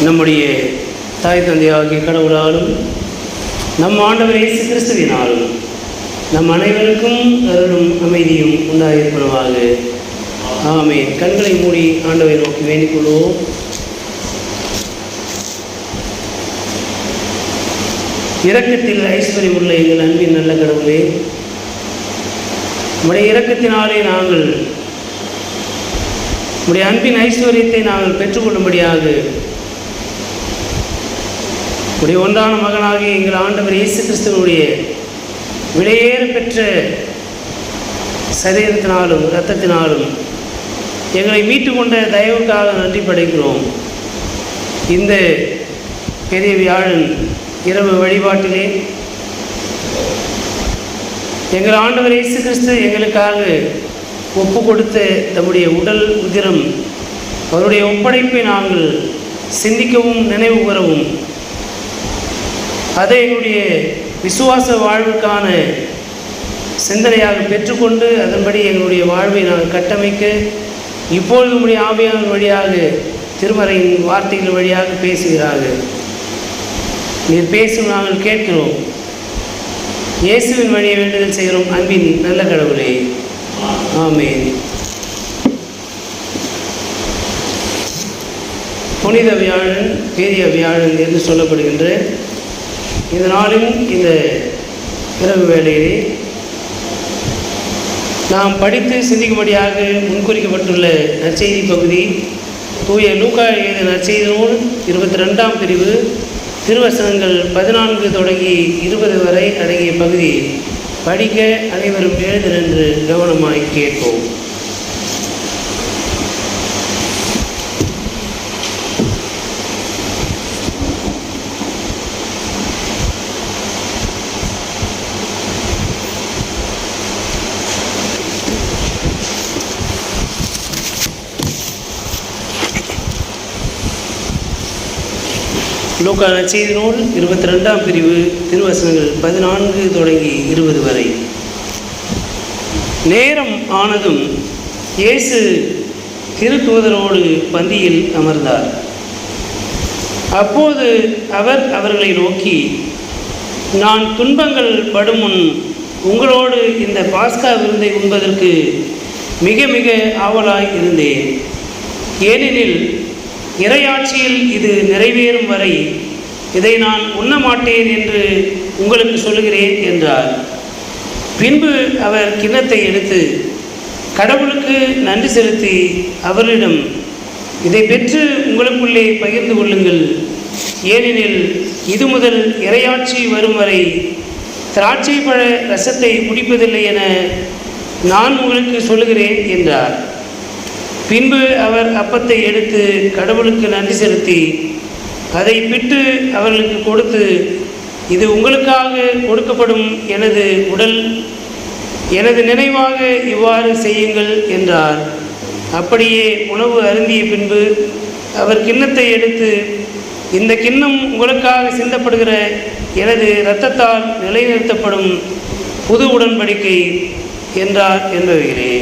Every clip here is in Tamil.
நம்முடைய தாய் தந்தையாகிய கடவுளாலும் நம் ஆண்டவர் இயேசு கிறிஸ்துவினாலும் நம் அனைவருக்கும் அருளும் அமைதியும் உண்டாயிருப்பனவாக. ஆமென். கண்களை மூடி ஆண்டவரை நோக்கி வேண்டிக் கொள்வோம். இரக்கத்தில் ஐஸ்வர்யம் உள்ள எங்கள் அன்பின் நல்ல கடவுளே, உடைய இரக்கத்தினாலே நாங்கள் உடைய அன்பின் ஐஸ்வர்யத்தை நாங்கள் பெற்றுக்கொள்ளும்படியாக உடைய ஒன்றான மகனாகிய எங்கள் ஆண்டவர் இயேசு கிறிஸ்துவனுடைய விலையேற பெற்ற சரீரத்தினாலும் இரத்தத்தினாலும் எங்களை மீட்டு கொண்ட தயவுக்காக நன்றி படைக்கிறோம். இந்த பெரிய வியாழன் இரவு வழிபாட்டிலே எங்கள் ஆண்டவர் இயேசு கிறிஸ்து எங்களுக்காக ஒப்பு கொடுத்த தம்முடைய உடல் உதிரம் அவருடைய ஒப்படைப்பை நாங்கள் சிந்திக்கவும் நினைவு கூறவும் அதை எங்களுடைய விசுவாச வாழ்வுக்கான சிந்தனையாக பெற்றுக்கொண்டு அதன்படி எங்களுடைய வாழ்வை நாங்கள் கட்டமைக்க இப்பொழுது உடைய ஆவியானவர் வழியாக திருமறையின் வார்த்தைகள் வழியாக பேசுகிறார்கள். நீர் பேசும் நாங்கள் கேட்கிறோம். இயேசுவின் வழியை வேண்டுதல் செய்கிறோம் அன்பின் நல்ல கடவுளே. ஆமென். புனித வியாழன், பெரிய வியாழன் என்று சொல்லப்படுகின்ற இந்த நாளின் இந்த இரவு வேளையிலே நாம் படித்து சிந்திக்கும்படியாக முன்குறிக்கப்பட்டுள்ள நற்செய்தி பகுதி தூய லூக்கா எழுதிய நற்செய்தி நூல் 22ஆம் பிரிவு திருவசனங்கள் 14 தொடங்கி 20 வரை அடங்கிய பகுதி படிக்க அனைவரும் எழுந்து நின்று கவனமாய் கேட்போம். லூக்கா நற்செய்தி நூல் 22ஆம் பிரிவு திருவசனங்கள் 14 தொடங்கி 20 வரை. நேரம் ஆனதும் இயேசு திருத்தூதரோடு பந்தியில் அமர்ந்தார். அப்போது அவர் அவர்களை நோக்கி, நான் துன்பங்கள் படும் முன் உங்களோடு இந்த பாஸ்கா விருந்தை உண்பதற்கு மிக மிக ஆவலாய் இருந்தேன். ஏனெனில் இறையாட்சியில் இது நிறைவேறும் வரை இதை நான் உண்ண மாட்டேன் என்று உங்களுக்கு சொல்லுகிறேன் என்றார். பின்பு அவர் கிண்ணத்தை எடுத்து கடவுளுக்கு நன்றி செலுத்தி அவரிடம், இதை பெற்று உங்களுக்குள்ளே பகிர்ந்து கொள்ளுங்கள். ஏனெனில் இது முதல் இறையாட்சி வரும் வரை திராட்சை பழ ரசத்தை குடிப்பதில்லை என நான் உங்களுக்கு சொல்லுகிறேன் என்றார். பின்பு அவர் அப்பத்தை எடுத்து கடவுளுக்கு நன்றி செலுத்தி அதை பிட்டு அவர்களுக்கு கொடுத்து, இது உங்களுக்காக கொடுக்கப்படும் எனது உடல், எனது நினைவாக இவ்வாறு செய்யுங்கள் என்றார். அப்படியே உணவு அருந்திய பின்பு அவர் கிண்ணத்தை எடுத்து, இந்த கிண்ணம் உங்களுக்காக சிந்தப்படுகிற எனது இரத்தத்தால் நிலைநிறுத்தப்படும் புது உடன்படிக்கை என்றார் என்பவைகளே.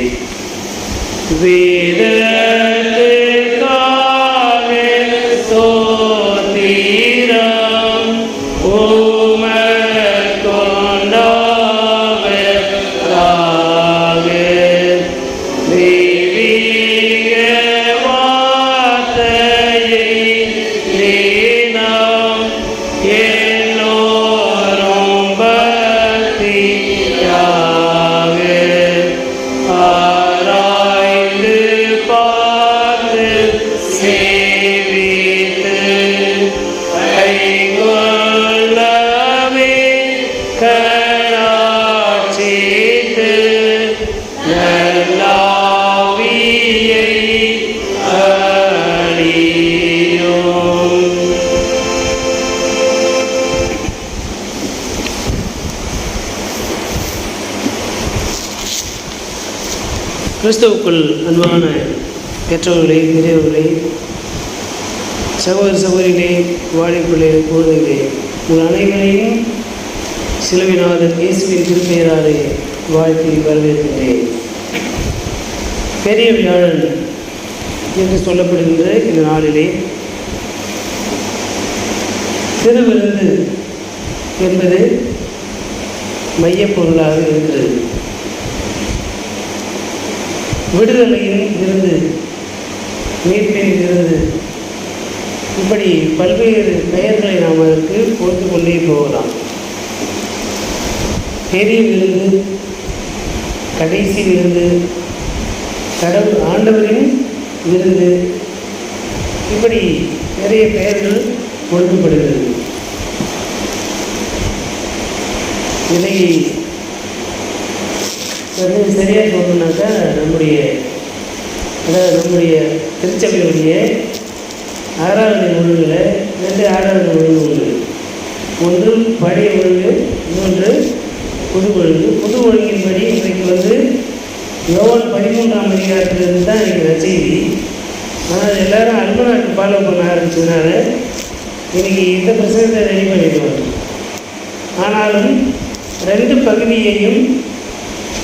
கிறிஸ்துவுக்குள் அன்பான பெற்றோர்களே, பெரியவர்களே, சகோதர சகோதரிகளே, வாழைக்குள்ளே குழந்தைகளே, உங்கள் அனைவரையும் சிலுவைநாதர் இயேசுவின் திருப்பெயராலே வாழ்த்தி வரவேற்கின்றேன். பெரிய வியாழன் என்று சொல்லப்படுகின்ற இந்த நாளிலே திருவிருந்து என்பது மையப்பொருளாக இருக்கிறது. விடுதலையின் விருந்து, மீட்பின் விருந்து, இப்படி பல்வேறு பெயர்களை நாம் அதற்கு கொடுத்து கொண்டே போகலாம். பெரிய விருந்து, கடைசி விருந்து, கடவுள் ஆண்டவரின் விருந்து, இப்படி நிறைய பெயர்கள் கொடுக்கப்படுகிறது. இதை சரியாக சொல்லணுன்னாக்கா நம்முடைய திருச்சபையுடைய ஆராதனை ஒழுங்கில் 2 ஆராதனை ஒழுங்கு உண்டு. ஒன்று பழைய ஒழுங்கு, இன்னொன்று புது ஒழுங்கு. புது ஒழுங்கின்படி இன்றைக்கு யோவான் 13ஆம் அதிகாரத்திலிருந்து தான் இன்றைக்கி நற்செய்தி. ஆனால் எல்லோரும் அல்பனாக்கு ஃபாலோ பண்ண ஆரம்பிச்சதுனால இன்றைக்கி இந்த பிரசங்கத்தை ரெடி பண்ணிடுவாங்க. ஆனாலும் 2 பகுதியையும்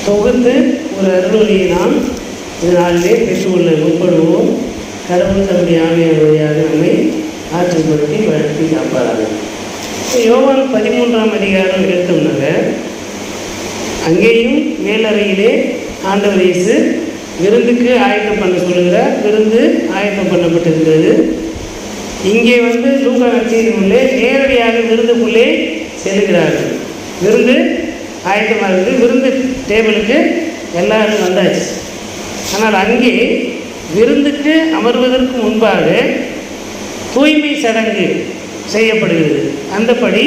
தொகுத்து ஒரு அருள்வழியை நாம் இந்த நாளிலே பெற்றுக்கொள்ள முற்படுவோம். கடவுள் தன்னுடைய ஆவியான வழியாக நம்மை ஆற்றுப்படுத்தி வளர்த்தி காப்பார்கள். யோவான் 13ஆம் அதிகாரம் எடுத்தோம்னாங்க, அங்கேயும் மேலறையிலே ஆண்டவர் இயேசு விருந்துக்கு ஆயத்தம் பண்ண சொல்லுகிறார். விருந்து ஆயத்தம் பண்ணப்பட்டிருக்கிறது. இங்கே லூக்கா நற்செய்தியிலே நேரடியாக விருந்துக்குள்ளே செல்கிறார்கள். விருந்து ஆயத்தமாக இருக்குது. விருந்து டேபிளுக்கு எல்லாரும் வந்தாச்சு. ஆனால் அங்கே விருந்துக்கு அமர்வதற்கு முன்பாக தூய்மை சடங்கு செய்யப்படுகிறது. அந்தபடி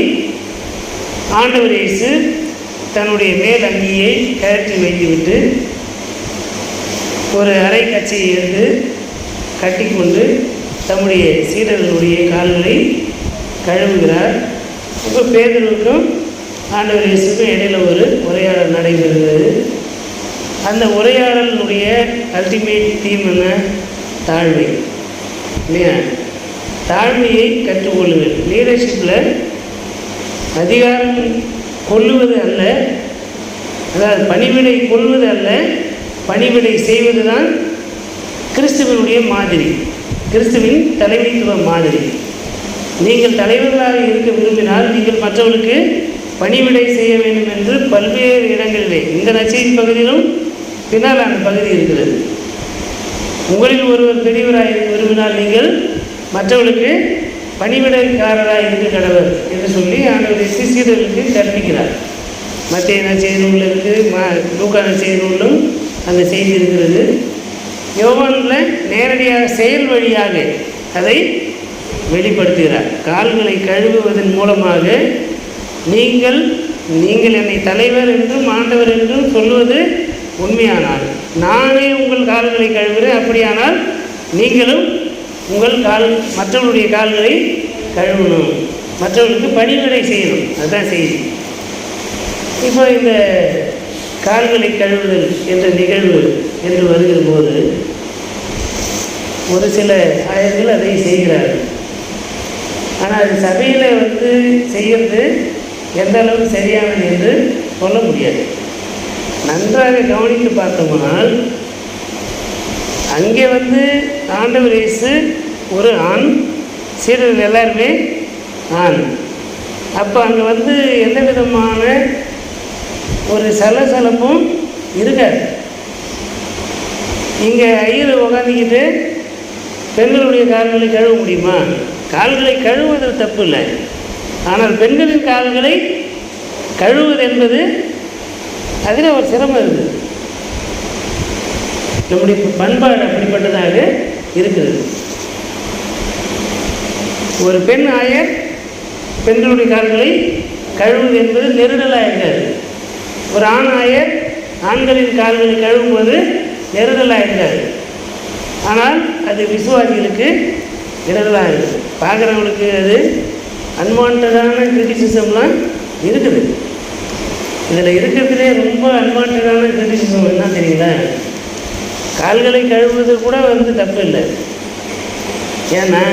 ஆண்டவர் இயேசு தன்னுடைய மேல் அங்கியை கழற்றி வைத்துவிட்டு ஒரு அரை கச்சையை எடுத்து கட்டிக்கொண்டு தம்முடைய சீடர்களுடைய கால்களை கழுவுகிறார். இப்போ பேதுருவுக்கும் ஆண்டவர் இயேசுக்கும் இடையில் ஒரு உரையாடல் நடைபெறுகிறது. அந்த உரையாடலினுடைய அல்டிமேட் தீம் என்ன? தாழ்மை, இல்லையா? தாழ்மையை கற்றுக்கொள்ளுங்கள். லீடர்ஷிப்பில் அதிகாரம் கொள்ளுவது அல்ல, அதாவது பணிவிடை கொள்வது அல்ல, பணிவிடை செய்வது தான் கிறிஸ்துவனுடைய மாதிரி, கிறிஸ்துவின் தலைமைத்துவ மாதிரி. நீங்கள் தலைவர்களாக இருக்க விரும்பினால் நீங்கள் மற்றவர்களுக்கு பணிவிடை செய்ய வேண்டும் என்று பல்வேறு இடங்களிலே, இந்த நற்செய்தி பகுதியிலும் பின்னால் அந்த பகுதி இருக்கிறது. உங்களில் ஒருவர் பெரியவராக இருக்க விரும்பினால் நீங்கள் மற்றவர்களுக்கு பணிவிடைக்காரராக இருக்க கடவர் என்று சொல்லி ஆண்டவருடைய சீடர்களுக்கு கற்பிக்கிறார். மத்திய நற்செய்தி நூலில் இருக்குது, லூக்கா நற்செய்தி நூலிலும் அந்த செய்தி இருக்கிறது. யோவானில் நேரடியாக செயல் வழியாக அதை வெளிப்படுத்துகிறார். கால்களை கழுவுவதன் மூலமாக நீங்கள் என்னை தலைவர் என்றும் ஆண்டவர் என்றும் சொல்வது உண்மையானால் நானே உங்கள் கால்களை கழுவுகிறேன், அப்படியானால் நீங்களும் உங்கள் மற்றவர்களுடைய கால்களை கழுவணும், மற்றவர்களுக்கு பணிவிடை செய்யணும். அதுதான் செய்தி. இப்போ இந்த கால்களை கழுவுதல் என்ற நிகழ்வு என்று வருகிற போது ஒரு சில ஆயர்கள் அதை செய்கிறார்கள். ஆனால் அது சபையில் செய்கிறது எந்த அளவுக்கு சரியானது என்று சொல்ல முடியாது. நன்றாக கவனித்து பார்த்தோம்னால் அங்கே ஆண்டவர் இயேசு ஒரு ஆண், சீடர்கள் எல்லாருமே ஆண். அப்போ அங்கே எந்த விதமான ஒரு சலசலப்பும் இருக்காது. இங்கே ஐயர் உட்காந்துக்கிட்டு பெண்களுடைய கால்களை கழுவ முடியுமா? கால்களை கழுவுவது தப்பு இல்லை, ஆனால் பெண்களின் கால்களை கழுவுவது என்பது அதில் ஒரு சிரமம் இருக்குது. நம்முடைய பண்பாடு அப்படிப்பட்டதாக இருக்கிறது. ஒரு பெண் ஆயர் பெண்களுடைய கால்களை கழுவுவது என்பது நெருடலாக இருக்காது. ஒரு ஆண் ஆயர் ஆண்களின் கால்களை கழுவும்போது நெருடலாக இருக்காது. ஆனால் அது விசுவாசிகளுக்கு இடரலாக இருக்குது. பார்க்குறவங்களுக்கு அது அன்வான்டான கிரிட்டிசிசம்லாம் இருக்குது. இதில் இருக்கிறதுலே ரொம்ப அன்வான்டான கிரிட்டிசிசம் என்ன தெரியுங்களா? கால்களை கழுவுவது கூட தப்பு இல்லை. ஏன்னா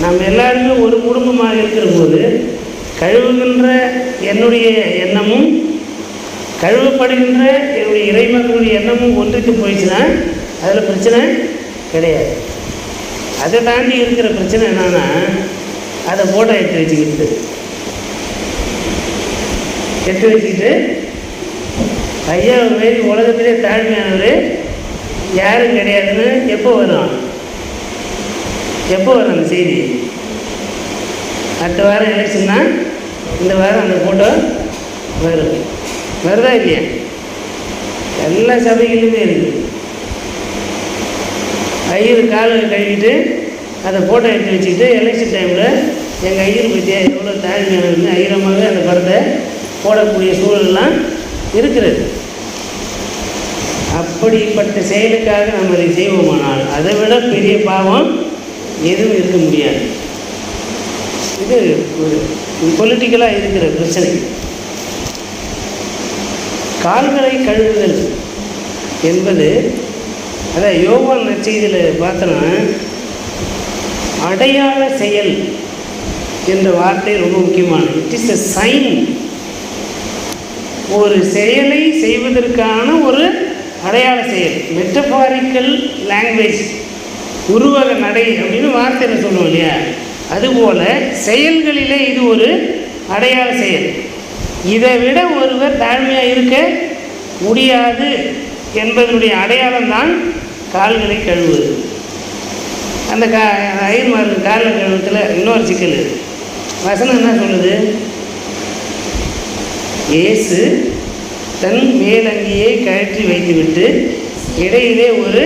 நம்ம எல்லாருமே ஒரு குடும்பமாக இருக்கிற போது கழுவுகின்ற என்னுடைய எண்ணமும் கழுவப்படுகின்ற என்னுடைய இறைமக்களுடைய எண்ணமும் ஒன்றுக்கு போயிடுச்சுன்னா அதில் பிரச்சனை கிடையாது. அதை தாண்டி இருக்கிற பிரச்சனை என்னன்னா, அதை ஃபோட்டோ எடுத்து வச்சுக்கிட்டு ஐயா மாரி உலகத்திலே தாழ்மையானவர் யாரும் கிடையாதுன்னு எப்போ வரும் அந்த செய்தி? அடுத்த வாரம் எலெக்ஷன்னா இந்த வாரம் அந்த ஃபோட்டோ வருதா இல்லையா? எல்லா சபைகளிலுமே இருக்குது. ஐயர் காலை கழுவிட்டு அதை ஃபோட்டோ எடுத்து வச்சுக்கிட்டு எலெக்ஷன் டைமில் எங்கள் ஐயர் பற்றியா எவ்வளோ தாழ்மையானதுன்னு ஐயரமாக அந்த படத்தை போடக்கூடிய சூழல்லாம் இருக்கிறது. அப்படிப்பட்ட செயலுக்காக நம்ம அதை செய்வோமானால் அதை விட பெரிய பாவம் எதுவும் இருக்க முடியாது. இது ஒரு பொலிட்டிக்கலாக இருக்கிற பிரச்சனை. கால்களை கழுவுதல் என்பது அதான் யோவான் நற்செய்தியில் பார்த்தோன்னா அடையாள செயல் என்ற வார்த்தை ரொம்ப முக்கியமானது. It is a sign. ஒரு செயலை செய்வதற்கான ஒரு அடையாள செயல். மெட்டபாரிக்கல் லாங்குவேஜ், உருவக நடை அப்படின்னு வார்த்தையில் சொல்லுவோம் இல்லையா? அதுபோல் செயல்களிலே இது ஒரு அடையாள செயல். இதை விட ஒருவர் தாழ்மையாக இருக்க முடியாது என்பதனுடைய அடையாளம்தான் கால்களை கழுவுவது. அந்த ஐயர்மார் காலில் கழுவத்தில் இன்னொரு சிக்கல். வசனம் என்ன சொல்லுது? இயேசு தன் மேலங்கியை கழற்றி வைத்துவிட்டு இடையிலே ஒரு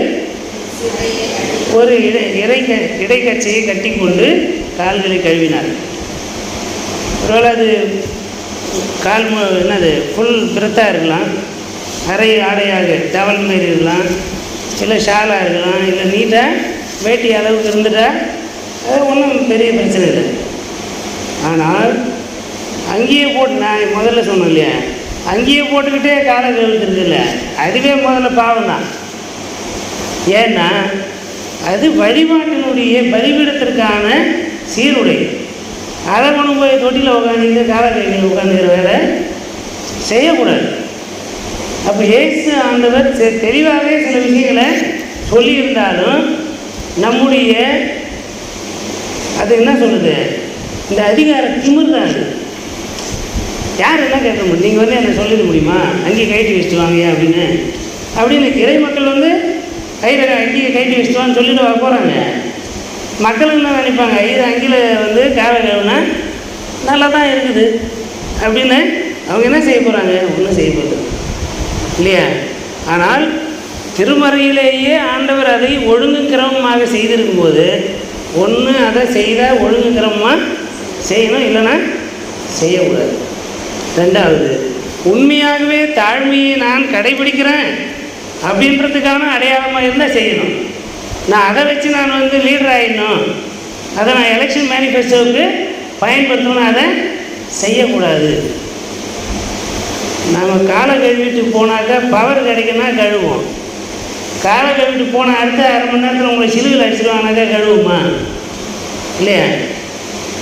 இடைக்கச்சையை கட்டி கொண்டு கால்களை கழுவினார். ஒருவேளை அது கால் என்னது ஃபுல் பிரெத்தாக இருக்கலாம், அரை ஆடையாக டவல் மாரி இருக்கலாம், இல்லை ஷாலாக இருக்கலாம், இல்லை நீட்டாக வேட்டி அளவுக்கு இருந்துட்டா அது ஒன்றும் பெரிய பிரச்சனை இல்லை. ஆனால் அங்கேயே போட்டு, நான் முதல்ல சொன்னேன் இல்லையா, அங்கேயே போட்டுக்கிட்டே காலை கழுவுறது இல்லை, அதுவே முதல்ல பாவம் தான். ஏன்னா அது வழிபாட்டினுடைய பலிபீடத்திற்கான சீருடை. அதை கொண்டு போய் தொட்டியில் உட்காந்து காலை கையில் உட்காந்துக்கிற வேலை செய்யக்கூடாது. அப்போ இயேசு ஆண்டவர் தெளிவாகவே சில விஷயங்களை சொல்லியிருந்தாலும் நம்முடைய அது என்ன சொல்லுது, இந்த அதிகார திமிர் தான். அது யார் என்ன கேட்க முடியும்? நீங்கள் வந்து என்னை சொல்லிட முடியுமா அங்கேயே கைட்டி வச்சுட்டு வாங்கயா அப்படின்னு இறை மக்கள் வந்து அங்கேயே கைட்டி வச்சுட்டு வான்னு சொல்லிட்டு வர போகிறாங்க. மக்கள் என்ன நினைப்பாங்க, ஐயர் அங்கேயில் வந்து காலை கழுவுனா நல்லா தான் இருக்குது அப்படின்னு அவங்க என்ன செய்ய போகிறாங்க? ஒன்றும் செய்ய போகிறது இல்லையா? ஆனால் திருமறையிலேயே ஆண்டவர் அதை ஒழுங்கு கிரமமாக செய்திருக்கும்போது ஒன்று அதை செய்தால் ஒழுங்கு கிரமமாக செய்யணும், இல்லைன்னா செய்யக்கூடாது. ரெண்டாவது, உண்மையாகவே தாழ்மையை நான் கடைபிடிக்கிறேன் அப்படின்றதுக்கான அடையாளமாக இருந்தால் செய்யணும். நான் அதை வச்சு நான் வந்து லீடர் ஆகிடணும், அதை நான் எலெக்ஷன் மேனிஃபெஸ்டோவுக்கு பயன்படுத்தணும், அதை செய்யக்கூடாது. நாம் காலை கழுவிட்டு போனாக்கா பவர் கிடைக்குன்னா கழுவோம். காலை கழுவிட்டு போனால் அடுத்த அரை மணி நேரத்தில் உங்களை சிலுவில் அடிச்சிடுவானாக்கா கழுவுமா? இல்லையா?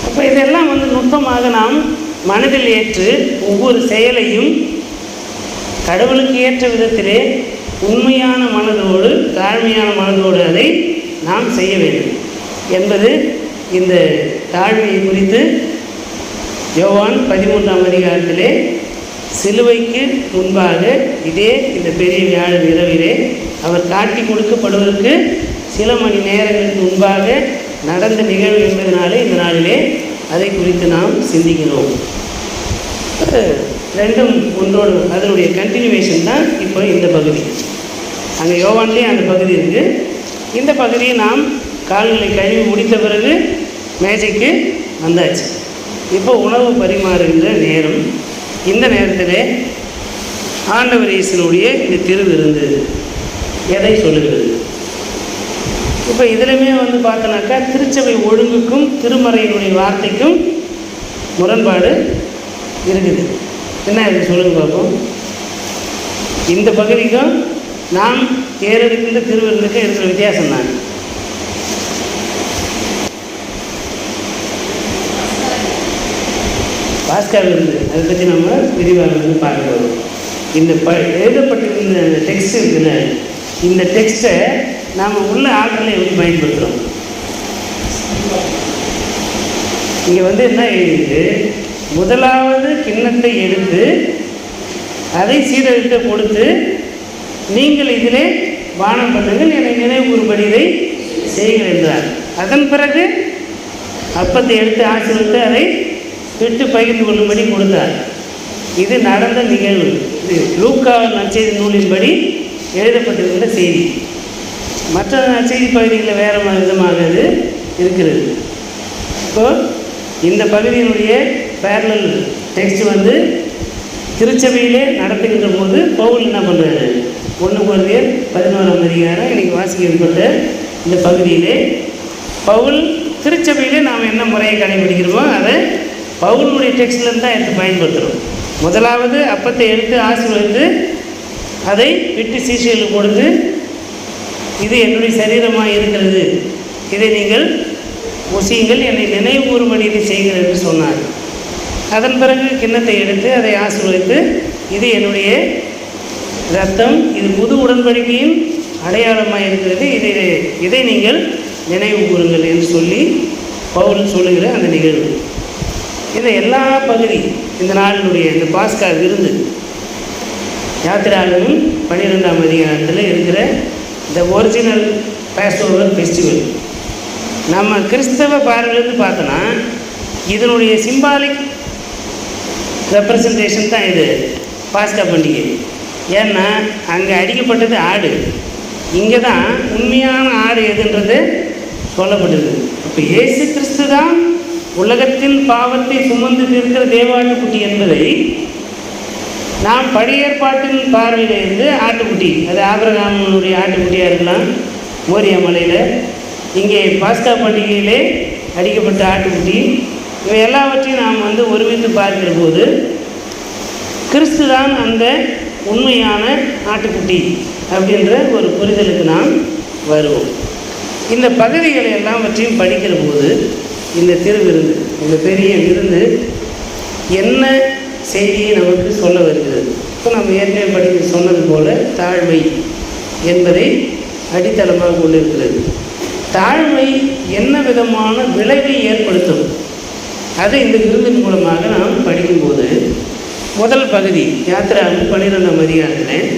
அப்போ இதெல்லாம் வந்து நுட்பமாக நாம் மனதில் ஏற்று ஒவ்வொரு செயலையும் கடவுளுக்கு ஏற்ற விதத்திலே உண்மையான மனதோடு தாழ்மையான மனதோடு அதை நாம் செய்ய வேண்டும் என்பது இந்த தாழ்மையை குறித்து யோவான் 13ஆம் அதிகாரத்திலே சிலுவைக்கு முன்பாக இதே இந்த பெரிய வியாழன் இரவிலே அவர் காட்டி கொடுக்கப்படுவதற்கு சில மணி நேரங்களுக்கு முன்பாக நடந்த நிகழ்வு என்பதனாலே இந்த நாளிலே அதை குறித்து நாம் சிந்திக்கிறோம். ரெண்டும் ஒன்றோடு அதனுடைய கண்டினியூவேஷன் தான் இப்போ இந்த பகுதி. அங்கே யோவான்லேயே அந்த பகுதி இருக்குது. இந்த பகுதியை நாம் கால்களை கழுவி முடித்த பிறகு மேஜைக்கு வந்தாச்சு. இப்போ உணவு பரிமாறுகின்ற நேரம். இந்த நேரத்தில் ஆண்டவர் இயேசுனுடைய இந்த திருவிருந்து எதை சொல்லுகிறது? இப்போ இதிலுமே வந்து பார்த்தோன்னாக்கா திருச்சபை ஒழுங்குக்கும் திருமறையினுடைய வார்த்தைக்கும் முரண்பாடு இருக்குது. என்ன இது சொல்லுங்க பார்ப்போம். இந்த பகுதிக்கும் நாம் ஏறெடுக்கின்ற திருவிருந்துக்கும் இருக்கிற வித்தியாசம் தான். பாஸ்கா விருந்து அதை பற்றி நம்ம விரிவாக வந்து பார்க்க போகிறோம். இந்த எழுதப்பட்டிருந்த டெக்ஸ்ட் இருக்குல்ல, இந்த டெக்ஸ்ட்டை நாம் உள்ள ஆற்றலை எப்படி பயன்படுத்துகிறோம்? இங்கே என்ன எழுதிட்டு, முதலாவது கிண்ணத்தை எடுத்து அதை சீடர்கிட்ட கொடுத்து, நீங்கள் இதிலே பானம் பண்ணுங்கள், என்னை நினைவு கூறும்படி இதை செய்யுங்கள் என்றார். அதன் பிறகு அப்பத்தை எடுத்து ஆசீர்வதித்து அதை விட்டு பகிர்ந்து கொள்ளும்படி கொடுத்தார். இது நடந்த நிகழ்வு. இது லூக்கா நற்செய்தி நூலின்படி எழுதப்பட்டிருக்கிற செய்தி. மற்ற நற்செய்தி பகுதிகளில் வேறு விதமாக இது இருக்கிறது. இப்போது இந்த பகுதியினுடைய பேரலல் டெக்ஸ்ட் திருச்சபையிலே நடத்துகின்ற போது பவுல் என்ன பண்ணுறாரு, 1 கொரிந்தியர் 11ஆம் அதிகாரம் இன்றைக்கி வாசிக்கப்பட்ட இந்த பகுதியிலே பவுல் திருச்சபையிலே நாம் என்ன முறையை கடைபிடிக்கிறோமோ அதை பவுலுடைய டெக்ஸ்ட்லேருந்து தான் எடுத்து பயன்படுத்துகிறோம். முதலாவது அப்பத்தை எடுத்து ஆசீர்வதித்து அதை விட்டு சீஷர்களுக்கு கொடுத்து, இது என்னுடைய சரீரமாக இருக்கிறது, இதை நீங்கள் முசியுங்கள், என்னை நினைவு கூறும்படி இதை செய்யுங்கள் என்று சொன்னார். அதன் பிறகு கிண்ணத்தை எடுத்து அதை ஆசீர்வதித்து, இது என்னுடைய இரத்தம், இது புது உடன்படிக்கையின் அடையாளமாக இருக்கிறது, இதை நீங்கள் நினைவு கூறுங்கள் என்று சொல்லி பவுல் சொல்லுகிற அந்த நிகழ்வு. இந்த எல்லா பகுதி இந்த நாளினுடைய இந்த பாஸ்கா விருந்து யாத்திராகமும் 12ஆம் அதிகாரத்தில் இருக்கிற இந்த ஒரிஜினல் பாஸ்டோரல் ஃபெஸ்டிவல். நம்ம கிறிஸ்தவ பார்வையிலேருந்து பார்த்தோன்னா இதனுடைய சிம்பாலிக் ரெப்ரசன்டேஷன் தான் இது பாஸ்கா பண்டிகை. ஏன்னா அங்கே அடிக்கப்பட்டது ஆடு, இங்கே தான் உண்மையான ஆடு எதுன்றது சொல்லப்பட்டிருக்கு. இப்போ இயேசு கிறிஸ்து தான் உலகத்தின் பாவத்தை சுமந்து தீர்க்கிற தேவாட்டுக்குட்டி என்பதை நாம் பழைய ஏற்பாட்டின் பார்வையிலிருந்து ஆட்டுக்குட்டி, அது ஆபிரகாமுடைய ஆட்டுக்குட்டியாக இருக்கலாம், மோரியா மலையில், இங்கே பாஸ்கா பண்டிகையிலே அடிக்கப்பட்ட ஆட்டுக்குட்டி, இவை எல்லாவற்றையும் நாம் ஒருமித்து பார்க்கிற போது கிறிஸ்து தான் அந்த உண்மையான ஆட்டுக்குட்டி அப்படின்ற ஒரு புரிதலுக்கு நாம் வருவோம். இந்த பகுதிகளை எல்லாவற்றையும் படிக்கிற போது இந்த திருவிருந்து, இந்த பெரிய விருந்து என்ன செய்தியை நமக்கு சொல்ல வருகிறது. இப்போ நம்ம ஏற்கனவே சொன்னது போல தாழ்மை என்பதை அடித்தளமாக கொண்டிருக்கிறது. தாழ்மை என்ன விதமான விளைவை ஏற்படுத்தும், அதை இந்த விருந்தின் மூலமாக நாம் படிக்கும்போது, முதல் பகுதி யாத்திராகமம் 12ஆம் அதிகாரத்தில்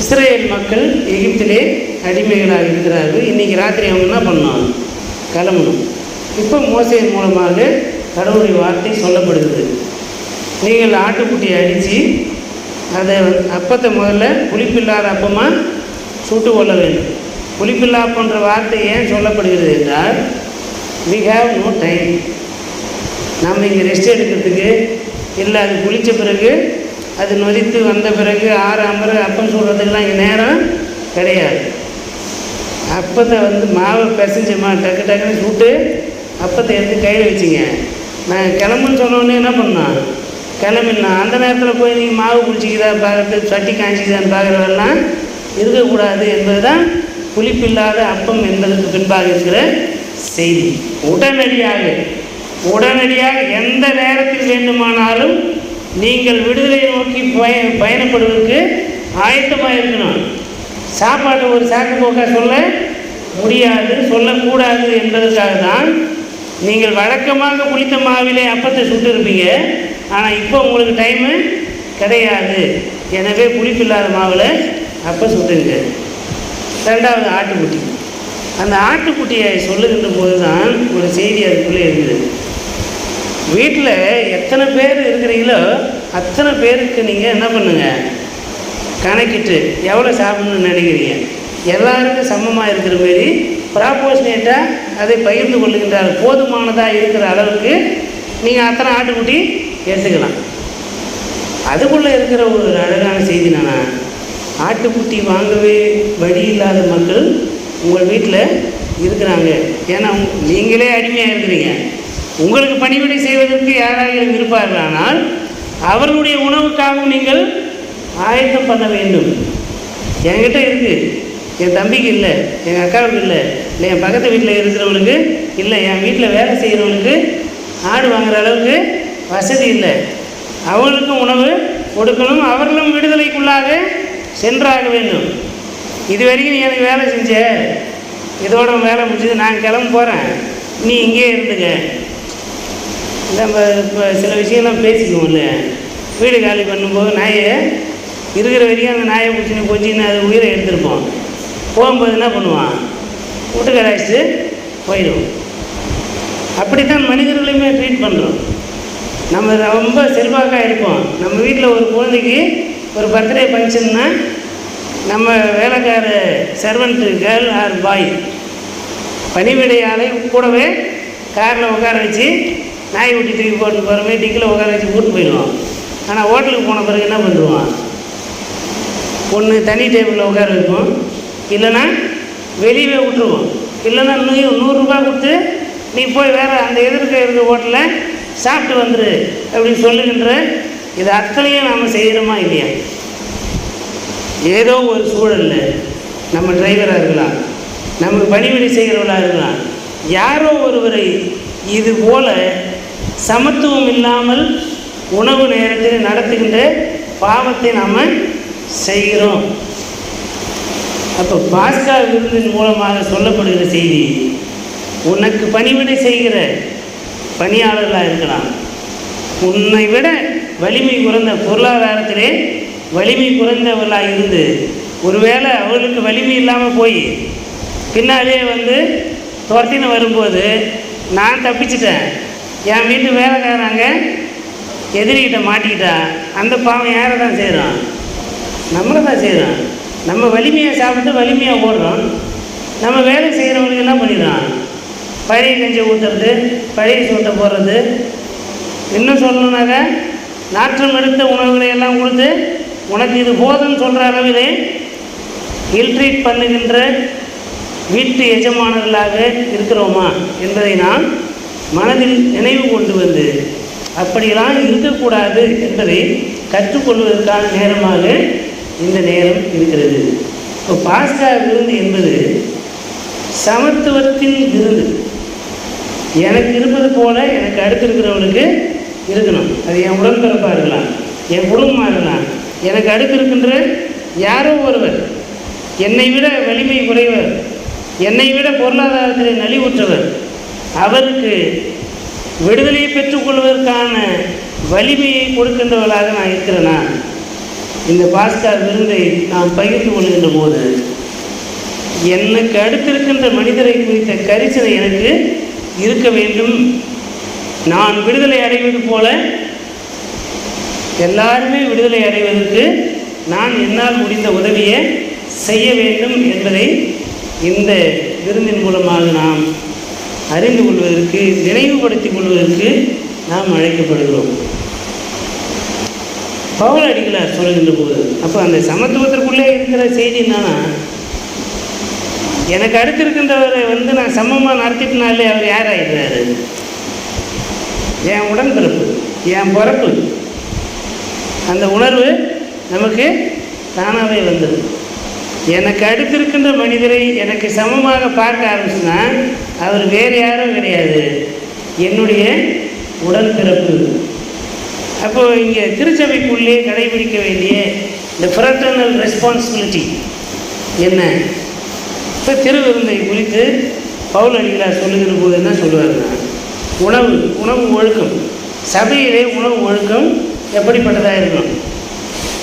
இஸ்ரேல் மக்கள் எகிப்திலே அடிமைகளாக இருக்கிறார்கள். இன்றைக்கி ராத்திரி அவங்க என்ன பண்ணணும், கிளம்பணும். இப்போ மோசேயின் மூலமாக கடவுளுடைய வார்த்தை சொல்லப்படுகிறது. நீங்கள் ஆட்டுக்குட்டியை அடித்து அதை அப்பத்தை முதல்ல புளிப்பில்லாத அப்பமாக சுட்டு கொள்ள வேண்டும். புளிப்பில்லா அப்பன்ற வார்த்தை ஏன் சொல்லப்படுகிறது என்றால், we have no time. நாம் இங்கே ரெஸ்ட் எடுக்கிறதுக்கு இல்லை, அது குளித்த பிறகு அது நொதித்து வந்த பிறகு அமர அப்பம் சொல்கிறதுக்கெலாம் இங்கே நேரம் கிடையாது. அப்பத்தை மாவை பிசைஞ்சமா டக்கு டக்குன்னு சுட்டு அப்பத்தை எடுத்து கையில் வச்சிங்க. நான் கிளம்புன்னு சொன்னோன்னே என்ன பண்ணோம், கிளம்பிடலாம். அந்த நேரத்தில் போய் நீங்கள் மாவு குளிச்சிக்குதா பார்க்குறது, சட்டி காய்ச்சிக்குதான்னு பார்க்குறதெல்லாம் இருக்கக்கூடாது என்பது தான் புளிப்பில்லாத அப்பம் என்பதற்கு பின்பாக இருக்கிற செய்தி. உடனடியாக எந்த நேரத்தில் வேண்டுமானாலும் நீங்கள் விடுதலை நோக்கி பயணப்படுவதற்கு ஆயத்தமாக இருக்கணும். சாப்பாடு ஒரு சாக்கு போக்கா சொல்ல முடியாது, சொல்லக்கூடாது என்பதற்காக தான் நீங்கள் வழக்கமாக புளித்த மாவிலே அப்பத்தை சுட்டு இருப்பீங்க. ஆனால் இப்போ உங்களுக்கு டைமு கிடையாது, எனவே புளிப்பில்லாத மாவில் அப்போ சுட்டுங்க. ரெண்டாவது ஆட்டுக்குட்டி. அந்த ஆட்டுக்குட்டியை சொல்லுகின்ற போது தான் ஒரு செய்தி அதுக்குள்ளே இருக்குது. வீட்டில் எத்தனை பேர் இருக்கிறீங்களோ அத்தனை பேருக்கு நீங்கள் என்ன பண்ணுங்கள், கணக்கிட்டு எவ்வளோ சாப்பிடணும்னு நினைக்கிறீங்க, எல்லாருக்கும் சமமாக இருக்கிற மாரி ப்ராப்போர்ஷனேட்டாக அதை பகிர்ந்து கொள்ளுகின்றார். போதுமானதாக இருக்கிற அளவுக்கு நீங்கள் அத்தனை ஆட்டுக்குட்டி எடுத்துக்கலாம். அதுக்குள்ளே இருக்கிற ஒரு அழகான செய்தி என்னன்னா, ஆட்டுக்குட்டி வாங்கவே வழி இல்லாத மக்கள் உங்கள் வீட்டில் இருக்கிறாங்க. ஏன்னா நீங்களே அடிமையாக இருக்கிறீங்க. உங்களுக்கு பணிவிடை செய்வதற்கு யாராக இருப்பார்களானால் அவர்களுடைய உணவுக்காகவும் நீங்கள் ஆயத்தம் பண்ண வேண்டும். என்கிட்ட இருக்குது, என் தம்பிக்கு இல்லை, எங்கள் அக்காவுக்கு இல்லை, என் பக்கத்து வீட்டில் இருக்கிறவங்களுக்கு இல்லை, என் வீட்டில் வேலை செய்கிறவங்களுக்கு ஆடு வாங்குகிற அளவுக்கு வசதி இல்லை. அவங்களுக்கும் உணவு கொடுக்கணும், அவர்களும் விடுதலைக்குள்ளாக சென்றாக வேண்டும். இது வரைக்கும் நீ எனக்கு வேலை செஞ்ச, இதோட வேலை முடிஞ்சது, நான் கிளம்ப போகிறேன், நீ இங்கே இருந்துங்க நம்ம இப்போ சில விஷயம்லாம் பேசிக்குவோம்ல, வீடு காலி பண்ணும்போது நாயை இருக்கிற வரைக்கும் அந்த நாயை பிடிச்சின்னு கொஞ்சின்னு அது உயிரை எடுத்துருப்போம். போகும்போது என்ன பண்ணுவான், விட்டு கலாய்ச்சிட்டு போயிடும். அப்படித்தான் மனிதர்களையுமே ட்ரீட் பண்ணுறோம். நம்ம ரொம்ப செல்வாக்காக இருப்போம். நம்ம வீட்டில் ஒரு குழந்தைக்கு ஒரு பர்த்டே ஃபங்க்ஷன்னா நம்ம வேலைக்கார சர்வெண்ட்டு கேர்ள் ஆர் பாய் பணிவிடையாலே கூடவே காரில் உட்கார வச்சு நாய் ஊட்டி தூக்கி போட்டு போகிறமே டிக்கில் உட்கார வச்சு கூட்டு போயிடுவோம். ஆனால் ஹோட்டலுக்கு போன பிறகு என்ன பண்ணுவான், ஒன்று தனி டேபிளில் உட்கார வைப்போம், இல்லைன்னா வெளியே விட்டுருவோம், இல்லைன்னா 100 ரூபா கொடுத்து நீ போய் வேறு அந்த எதிர்க்க இருக்கிற ஹோட்டலில் சாப்பிட்டு வந்துரு அப்படின்னு சொல்லுகின்ற இது அத்தனையும் நாம் செய்கிறோமா இல்லையா? ஏதோ ஒரு சூழலில் நம்ம டிரைவராக இருக்கலாம், நமக்கு பணிவிடை செய்கிறவர்களாக இருக்கலாம், யாரோ ஒருவரை இது போல சமத்துவம் இல்லாமல் உணவு நேரத்தில் நடத்துகின்ற பாவத்தை நாம் செய்கிறோம். அப்போ பாஸ்கா விருந்தின் மூலமாக சொல்லப்படுகிற செய்தி, உனக்கு பணிவிடை செய்கிற பணியாளர்களாக இருக்கலாம், உன்னை விட வலிமை குறைந்த பொருளாதாரத்திலே வலிமை குறைந்தவர்களாக இருந்து ஒருவேளை அவர்களுக்கு வலிமை இல்லாமல் போய் பின்னாலே துரத்தின்னு வரும்போது நான் தப்பிச்சிட்டேன், என் வீட்டு வேலைக்காரங்க எதிரிகிட்ட மாட்டிக்கிட்டா, அந்த பாவம் யாரை தான் செய்கிறான், நம்மளை தான் செய்கிறான். நம்ம வலிமையாக சாப்பிட்டு வலிமையாக ஓடுறோம், நம்ம வேலை செய்கிறவங்களுக்கு என்ன பண்ணிடுறான், பழைய கஞ்சி ஊற்றுறது, பழைய சோட்டை போடுறது, இன்னும் சொல்லணுன்னாக்க நாற்றம் எடுத்த உணவுகளை எல்லாம் கொடுத்து உனக்கு இது போதும்னு சொல்கிற அளவிலே இல்ட்ரீட் பண்ணுகின்ற வீட்டு எஜமானர்களாக இருக்கிறோமா என்பதை நாம் மனதில் நினைவு கொண்டு வந்து அப்படியெல்லாம் இருக்கக்கூடாது என்பதை கற்றுக்கொள்வதற்கான நேரமாக இந்த நேரம் இருக்கிறது. இப்போ பாஸ்கா விருந்து என்பது சமத்துவத்தின் விருந்து. எனக்கு இருப்பது போல எனக்கு அடுத்து இருக்கிறவனுக்கு இருக்கணும். அது என் உடன்பிறப்பாக இருக்கலாம், என் குடும்பமாக இருக்கலாம், எனக்கு அடுத்து இருக்கின்ற யாரோ ஒருவர், என்னை விட வலிமை குறைவர், என்னை விட பொருளாதாரத்தில் நலிவுற்றவர், அவருக்கு விடுதலையை பெற்றுக்கொள்வதற்கான வலிமையை கொடுக்கின்றவர்களாக நான் இருக்கிறேனா? இந்த பாஸ்கா விருந்தை நாம் பகிர்ந்து கொள்கின்ற போது எனக்கு அடுத்திருக்கின்ற மனிதரை குறித்த கரிசனை எனக்கு இருக்க வேண்டும். நான் விடுதலை அடைவது போல எல்லாருமே விடுதலை அடைவதற்கு நான் என்னால் முடிந்த உதவியை செய்ய வேண்டும் என்பதை இந்த விருந்தின் மூலமாக நாம் அறிந்து கொள்வதற்கு, நினைவுபடுத்திக் கொள்வதற்கு நாம் அழைக்கப்படுகிறோம். பவுல் அடிகளார் சொல்கின்ற போது, அப்போ அந்த சமத்துவத்திற்குள்ளே இருக்கிற செய்தி என்னன்னா, எனக்கு அடுத்து இருக்கின்றவரை நான் சமமாக நடத்திட்டனாலே அவர் யார் ஆகிடுறாரு? என் உடன்பிறப்பு, என் பிறப்பு. அந்த உணர்வு நமக்கு தானாகவே வந்தது. எனக்கு அடுத்திருக்கின்ற மனிதரை எனக்கு சமமாக பார்க்க ஆரம்பிச்சுன்னா அவர் வேறு யாரும் கிடையாது, என்னுடைய உடன்பிறப்பு. அப்போது இங்கே திருச்சபைக்குள்ளே கடைபிடிக்க வேண்டிய இந்த ஃப்ரட்டர்னல் ரெஸ்பான்சிபிலிட்டி என்ன? இப்போ திருவிருந்தை குறித்து பவுல் அடிகளார் சொல்லுகிற போது என்ன சொல்லுவாருன்னா, உணவு ஒழுக்கம், சபையிலே உணவு ஒழுக்கம் எப்படிப்பட்டதாக இருக்கணும்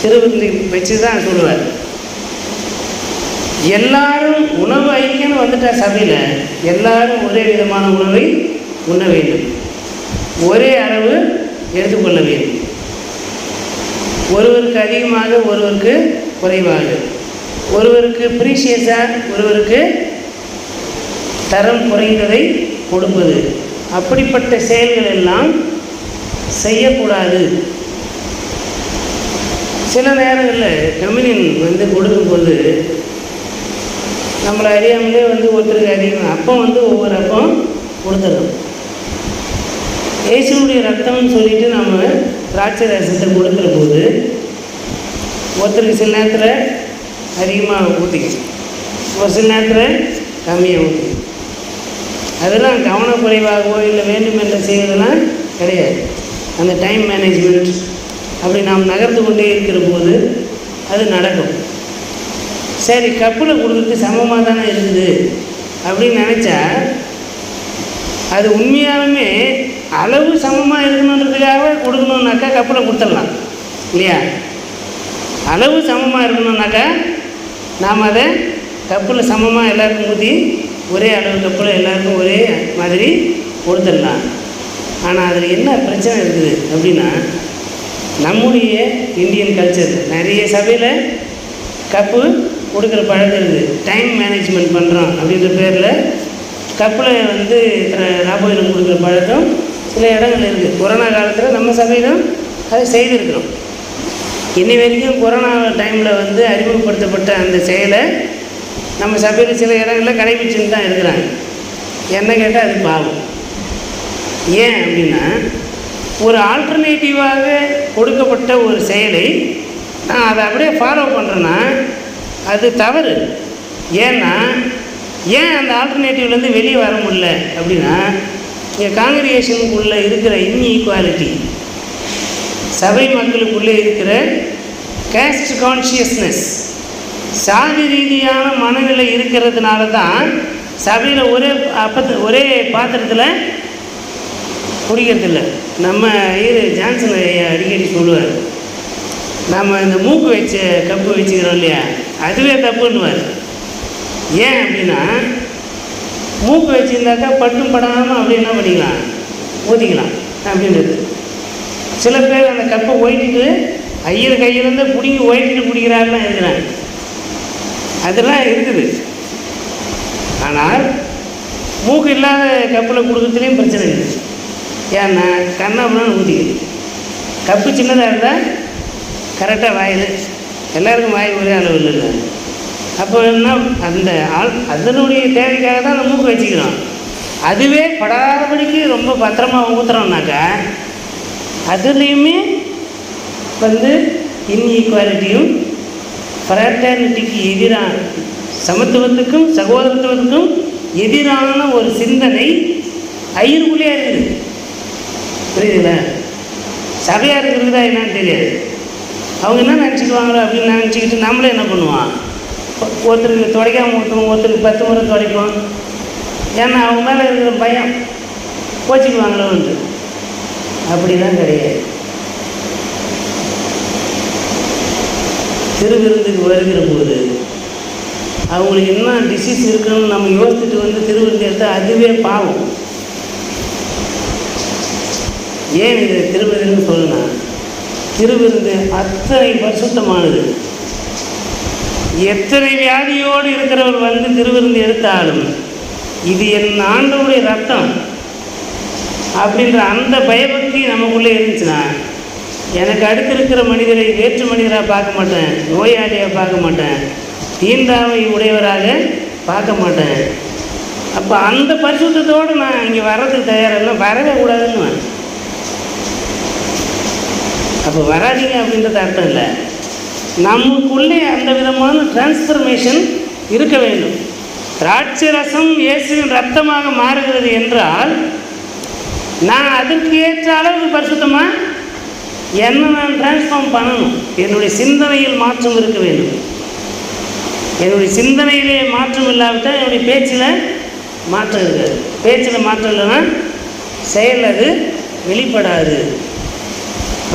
திருவிருந்தை வச்சு தான் சொல்லுவார். எல்லாரும் உணவு ஐக்கியன்னு வந்துட்டா சபையில் எல்லாரும் ஒரே விதமான உணவை உண்ண வேண்டும், ஒரே அளவு எடுத்துக்கொள்ள வேண்டும். ஒருவருக்கு அதிகமாக, ஒருவருக்கு குறைவாக, ஒருவருக்கு ப்ரீஷியஸாக, ஒருவருக்கு தரம் குறைந்ததை கொடுப்பது, அப்படிப்பட்ட செயல்கள் எல்லாம் செய்யக்கூடாது. சில நேரங்களில் கம்யூனியன் கொடுக்கும்போது நம்மளை அறியாமலே ஒருத்தருக்கு அதிகம் அப்பம் ஒவ்வொரு அப்பம் கொடுத்துடும். இயேசுடைய ரத்தம்னு சொல்லிட்டு நம்ம திராட்சை ரசத்தை கொடுக்குற போது ஒருத்தருக்கு சில நேரத்தில் அதிகமாக ஊற்றிக்கும், ஒரு சில நேரத்தில் கம்மியாக ஊற்றிக்கும். அதெல்லாம் கவனக்குறைவாகவோ இல்லை வேண்டும் என்று செய்வதெல்லாம் கிடையாது. அந்த டைம் மேனேஜ்மெண்ட் அப்படி நாம் நகர்ந்து கொண்டே இருக்கிற போது அது நடக்கும். சரி, கப்பில் கொடுத்துட்டு சமமாக தானே இருக்குது அப்படின்னு நினச்சா அது உண்மையாலுமே அளவு சமமாக இருக்கணுன்றதுக்காக கொடுக்கணுன்னாக்கா கப்பில் கொடுத்துடலாம் இல்லையா? அளவு சமமாக இருக்கணுன்னாக்கா நாம் அதை கப்பில் சமமாக எல்லாருக்கும் ஊற்றி ஒரே அளவு கப்பில் எல்லாருக்கும் ஒரே மாதிரி கொடுத்துடலாம். ஆனால் அதில் என்ன பிரச்சனை இருக்குது அப்படின்னா, நம்முடைய இந்தியன் கல்ச்சர் நிறைய சபையில் கப்பு கொடுக்குற பழக்கம் இருக்குது. டைம் மேனேஜ்மெண்ட் பண்ணுறோம் அப்படின்ற பேரில் கப்பில் வந்து ராபோயிலும் கொடுக்குற பழக்கம் சில இடங்கள் இருக்குது. கொரோனா காலத்தில் நம்ம சபையிலும் அதை செய்திருக்கிறோம். இன்னி வரைக்கும் கொரோனா டைமில் வந்து அறிமுகப்படுத்தப்பட்ட அந்த செயலை நம்ம சபையில் சில இடங்களில் கடைபிடிச்சுன்னு தான் இருக்கிறாங்க. என்ன கேட்டால் அது பாவம். ஏன் அப்படின்னா, ஒரு ஆல்டர்னேட்டிவாக கொடுக்கப்பட்ட ஒரு செயலை நான் அதை அப்படியே ஃபாலோ பண்ணுறேன்னா அது தவறு. ஏன்னா ஏன் அந்த ஆல்டர்னேட்டிவ்லேருந்து வெளியே வர முடியல அப்படின்னா, இங்கே காங்கிரிகேஷனுக்குள்ளே இருக்கிற இன்இக்வாலிட்டி, சபை மக்களுக்குள்ளே இருக்கிற கேஸ்ட் கான்ஷியஸ்னஸ், சாதி ரீதியான மனநிலை இருக்கிறதுனால தான் சபையில் ஒரே பாத்திரத்தில் குடிக்கிறதில்ல. நம்ம ஜான்சன் அடிக்கடி சொல்லுவார், நம்ம இந்த மூக்கு வச்ச கப்பு வச்சுக்கிறோம் இல்லையா, அதுவே தப்புன்னுவார். ஏன் அப்படின்னா, மூக்கு வச்சுருந்தாக்கா பட்டும் படாமல் அப்படி என்ன பண்ணிக்கலாம், ஊற்றிக்கலாம் அப்படின்றது. சில பேர் அந்த கப்பை ஒயிட்டுட்டு ஐயர் கையிலேருந்து பிடிங்கி ஒயிட்டுட்டு பிடிக்கிறாருலாம் இருக்கிறாங்க. அதெல்லாம் இருக்குது. ஆனால் மூக்கு இல்லாத கப்பில் கொடுக்குறதுலேயும் பிரச்சனை இருக்குது. ஏன்னா கண்ணாப்புலாம் ஊற்றிக்குது. கப்பு சின்னதாக இருந்தால் கரெக்டாக வாயில் எல்லாருக்கும் வாய் ஒரே அளவு இல்லை. அப்போ என்ன, அந்த அதனுடைய தேவைக்காக தான் அந்த மூக்கு வச்சுக்கிறோம். அதுவே படாதபடிக்கு ரொம்ப பத்திரமாக ஊற்றுறோம்னாக்கா அதுலேயுமே வந்து இன்இக்வாலிட்டியும் ஃப்ராட்டர்னிட்டிக்கு எதிரான, சமத்துவத்துக்கும் சகோதரத்துவத்துக்கும் எதிரான ஒரு சிந்தனை ஐயருக்குள்ளேயே இருக்குது. புரியுதுங்களா? சபையாக இருக்கிறதா என்னன்னு தெரியாது. அவங்க என்ன நினச்சிக்குவாங்களோ அப்படின்னு நினச்சிக்கிட்டு நம்மளே என்ன பண்ணுவான், ஒருத்தருக்கு துடைக்காமல் ஊற்றுவோம், ஒருத்தருக்கு 10 முறை துடைப்போம். ஏன்னா அவங்க மேலே இருக்கிற பயம் கோச்சிக்குவாங்களோன்ட்டு. அப்படிலாம் கிடையாது. திருவிருந்துக்கு வருகிற போது அவங்களுக்கு என்ன டிசீஸ் இருக்குன்னு நம்ம யோசிச்சுட்டு வந்து திருவிருந்து எடுத்தால் அதுவே பாவம். ஏன் இது திருவிருந்துன்னு சொல்லுனா, திருவிருந்து அத்தனை பரிசுத்தமானது. எத்தனை வியாதியோடு இருக்கிறவர் வந்து திருவிருந்து எடுத்தாலும் இது என் ஆண்டவருடைய ரத்தம் அப்படின்ற அந்த பயபக்தி நமக்குள்ளே இருந்துச்சுன்னா, எனக்கு அடுத்து இருக்கிற மனிதரை வேற்று மனிதராக பார்க்க மாட்டேன், நோயாளியாக பார்க்க மாட்டேன், தீண்டாமை உடையவராக பார்க்க மாட்டேன். அப்போ அந்த பரிசுத்தத்தோடு நான் இங்கே வர்றதுக்கு தயாரெல்லாம் வரவே கூடாதுன்னு. அப்போ வராதிங்க அப்படின்றது அர்த்தம் இல்லை. நமக்குள்ளே அந்த விதமான டிரான்ஸ்ஃபர்மேஷன் இருக்க வேண்டும். திராட்சை ரசம் இயேசுவின் ரத்தமாக மாறுகிறது என்றால் நான் அதற்கு ஏற்ற அளவுக்கு பரிசுத்தமாக என்ன நான் டிரான்ஸ்ஃபார்ம் பண்ணணும். என்னுடைய சிந்தனையில் மாற்றம் இருக்க வேண்டும். என்னுடைய சிந்தனையிலே மாற்றம் இல்லாவிட்டால் என்னுடைய பேச்சில் மாற்றம் இருக்காது. பேச்சில் மாற்றம் இல்லைன்னா செயல் அது வெளிப்படாது.